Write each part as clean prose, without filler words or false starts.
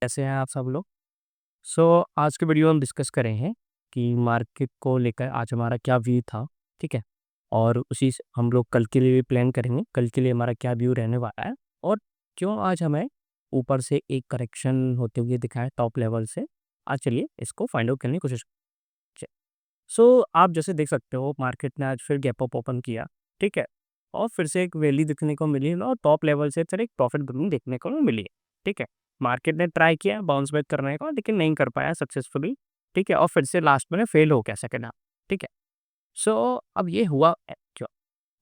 कैसे हैं आप सब लोग। सो आज के वीडियो हम डिस्कस करें हैं कि मार्केट को लेकर आज हमारा क्या व्यू था। ठीक है। और उसी से हम लोग कल के लिए भी प्लान करेंगे, कल के लिए हमारा क्या व्यू रहने वाला है और क्यों आज हमें ऊपर से एक करेक्शन होते हुए दिखा है टॉप लेवल से। आज चलिए इसको फाइंड आउट करने की कोशिश करते हैं। सो आप जैसे देख सकते हो मार्केट ने आज फिर गैप अप ओपन किया। ठीक है। और फिर से एक वैली दिखने को मिली और टॉप लेवल से फिर एक प्रॉफिट बुकिंग देखने को मिली है। ठीक है। मार्केट ने ट्राई किया बाउंस बैक करने का लेकिन नहीं कर पाया सक्सेसफुली। ठीक है। और फिर से लास्ट में फेल हो गया सेकंड हाफ। ठीक है। सो अब ये हुआ क्यों।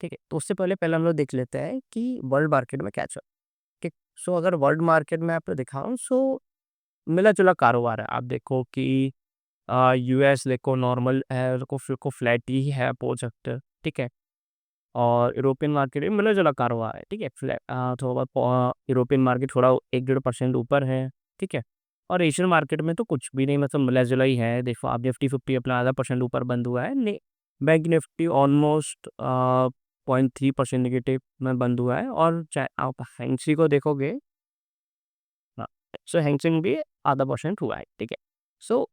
ठीक है। तो उससे पहले पहले हम लोग देख लेते हैं कि वर्ल्ड मार्केट में क्या चल। ठीक। सो अगर वर्ल्ड मार्केट में आपको दिखाऊं सो मिला जुला कारोबार है। आप देखो कि यूएस देखो नॉर्मल है, को फ्लैट ही है बोल सकते हैं। ठीक है। और यूरोपियन मार्केट में मिला-जुला कारोबार है। ठीक है। थोड़ा बहुत यूरोपियन मार्केट थोड़ा 1-1.5% ऊपर है। ठीक है। और एशियन मार्केट में तो कुछ भी नहीं, मतलब मिला-जुला ही है। देखो आप निफ्टी 50 अपना आधा परसेंट ऊपर बंद हुआ है। बैंक निफ्टी ऑलमोस्ट 0.3% नेगेटिव में बंद हुआ है। और चाहे आप हैंग्सी को देखोगे, हाँ, सो हैंगसेंग भी आधा परसेंट हुआ है। ठीक है। सो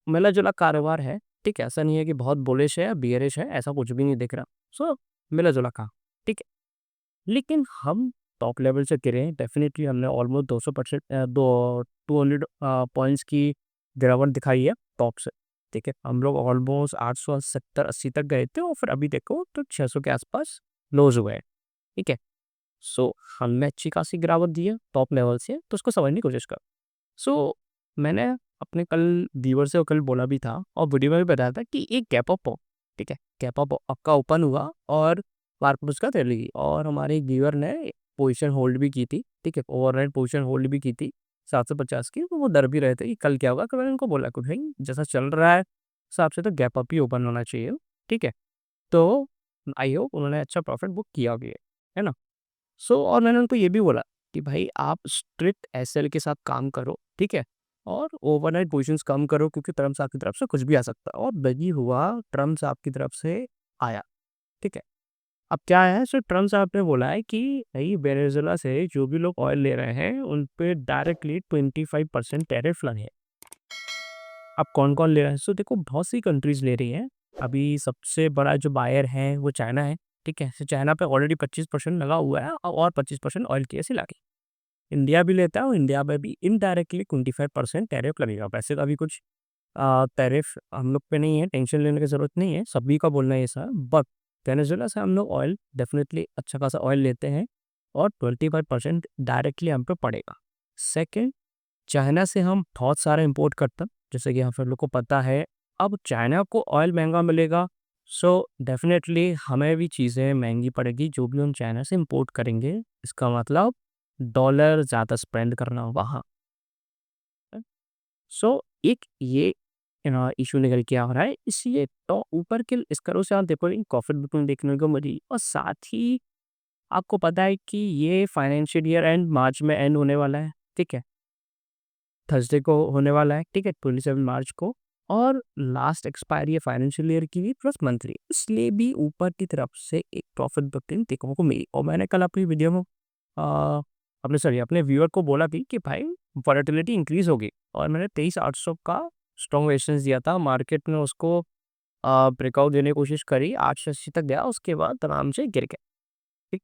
मिला-जुला कारोबार है। ठीक है। ऐसा नहीं है कि बहुत बुलिश है या बियरिश है, ऐसा कुछ भी नहीं दिख रहा। सो मिला-जुला काम। ठीक है। लेकिन हम टॉप लेवल से गिरे हैं। डेफ़िनिटली हमने ऑलमोस्ट 200% 200 पॉइंट्स की गिरावट दिखाई है टॉप से। ठीक है। हम लोग ऑलमोस्ट 870-80 तक गए थे और फिर अभी देखो तो 600 के आसपास क्लोज़ हुए हैं। ठीक है। सो हमने अच्छी खासी गिरावट दी है टॉप लेवल से, तो उसको समझने की कोशिश करो। सो मैंने अपने कल व्यूअर से कल बोला भी था और वीडियो में भी बताया था कि एक गैप अप हो। ठीक है। गैप अप आपका ओपन हुआ और मार्केट उसका तेल गई और हमारे एक व्यूअर ने पोजीशन होल्ड भी की थी। ठीक है। ओवरनाइट पोजीशन होल्ड भी की थी 750 की। तो वो डर भी रहे थे कि कल क्या होगा। तो मैंने उनको बोला कि भाई जैसा चल रहा है हिसाब से तो गैप अप ही ओपन होना चाहिए। ठीक है। तो आई होप उन्होंने अच्छा प्रॉफिट बुक किया भी है ना। सो और मैंने उनको ये भी बोला कि भाई आप स्ट्रिक्ट एसएल के साथ काम करो। ठीक है। और ओवरनाइट पोजीशंस कम करो क्योंकि ट्रम्प आपकी तरफ से कुछ भी आ सकता है और वही हुआ। ट्रम्प आपकी तरफ से आया। ठीक है। अब क्या है सो ट्रम्प साहब ने बोला है कि भाई वेनेजुएला से जो भी लोग ऑयल ले रहे हैं उन पे डायरेक्टली 25% टैरिफ लगे। अब कौन कौन ले रहा है, सो देखो बहुत सी कंट्रीज ले रही हैं। अभी सबसे बड़ा जो बायर है वो चाइना है। ठीक है। सो चाइना पे ऑलरेडी 25% लगा हुआ है और 25% ऑयल की ऐसी लगी। इंडिया भी लेता है और इंडिया में भी इनडायरेक्टली 25% टैरिफ लगेगा। वैसे तो अभी कुछ टैरिफ हम लोग पे नहीं है, टेंशन लेने की ज़रूरत नहीं है, सभी का बोलना है ऐसा। बट वेनेजुएला से हम लोग ऑयल डेफिनेटली अच्छा खासा ऑयल लेते हैं और 25% डायरेक्टली हम पे पड़ेगा। सेकंड, चाइना से हम बहुत सारा इंपोर्ट करते हैं, जैसे कि हम लोग को पता है। अब चाइना को ऑयल महंगा मिलेगा, सो डेफिनेटली हमें भी चीज़ें महंगी पड़ेगी जो भी हम चाइना से इंपोर्ट करेंगे। इसका मतलब डॉलर ज़्यादा स्पेंड करना होगा वहाँ। सो एक ये इशू निकल के आ रहा है, इसलिए तो ऊपर के इस करो से आप देखो प्रॉफिट बुकिंग देखने को मिली और साथ ही आपको पता है कि ये फाइनेंशियल ईयर एंड मार्च में एंड होने वाला है। ठीक है। थर्सडे को होने वाला है। ठीक है। 27 मार्च को और लास्ट एक्सपायरी है फाइनेंशियल ईयर की भी प्लस मंथली, इसलिए भी ऊपर की तरफ से एक प्रॉफिट बुकिंग देखने को मिली। और मैंने कल अपनी वीडियो में अपने व्यूअर को बोला भी कि भाई वॉलेटिलिटी इंक्रीज होगी और मैंने 23,800 का स्ट्रॉन्ग रेजिस्टेंस दिया था। मार्केट ने उसको ब्रेकआउट देने की कोशिश करी, 880 तक गया, उसके बाद आराम से गिर गया। ठीक।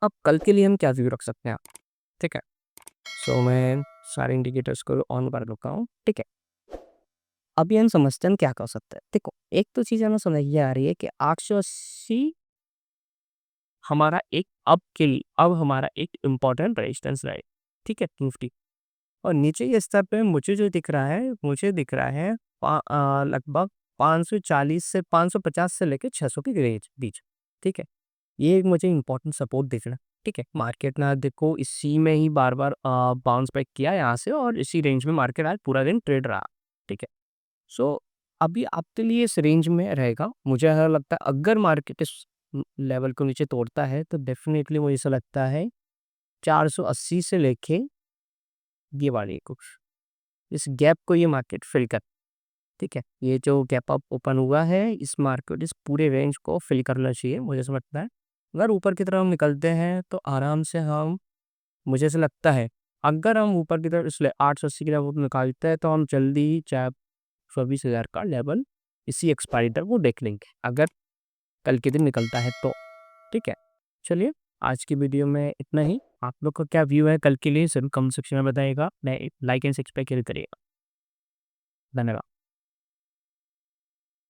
अब कल के लिए हम क्या व्यू रख सकते हैं। ठीक है। सो मैं सारे इंडिकेटर्स को ऑन कर रखा हूँ। ठीक है। अभी हम समझते हैं हम क्या कर सकते हैं। देखो एक तो चीज़ हमें समझ ये आ रही है कि 880 हमारा एक अब हमारा एक इम्पोर्टेंट रेजिस्टेंस रहा है। ठीक है। निफ्टी और नीचे ये स्तर पे मुझे जो दिख रहा है, मुझे दिख रहा है लगभग 540 से 550 से लेके 600 के रेंज बीच। ठीक है। ये एक मुझे इम्पोर्टेंट सपोर्ट दिख रहा है। ठीक है। मार्केट ने देखो इसी में ही बार-बार बाउंस बैक किया यहाँ से और इसी रेंज में मार्केट आज पूरा दिन ट्रेड रहा। ठीक है। सो अभी आपके लिए इस रेंज में रहेगा। मुझे ऐसा लगता है अगर मार्केट इस लेवल को नीचे तोड़ता है तो डेफ़िनेटली मुझे ऐसा लगता है 480 से लेके ये वाली कुछ इस गैप को ये मार्केट फिल कर। ठीक है। ये जो गैप अप ओपन हुआ है इस मार्केट इस पूरे रेंज को फिल करना चाहिए मुझे समझता है। अगर ऊपर की तरफ हम निकलते हैं तो आराम से हम मुझे ऐसा लगता है अगर हम ऊपर की तरफ इसलिए 880 की लेवल निकालते हैं तो हम जल्दी ही चाहे 24,000 का लेवल इसी एक्सपायरी तक वो देख लेंगे, अगर कल के दिन निकलता है तो। ठीक है, चलिए आज की वीडियो में इतना ही। आप लोग का क्या व्यू है कल के लिए ज़रूर कमेंट सेक्शन में बताइएगा। लाइक एंड सब्सक्राइब करिएगा। धन्यवाद।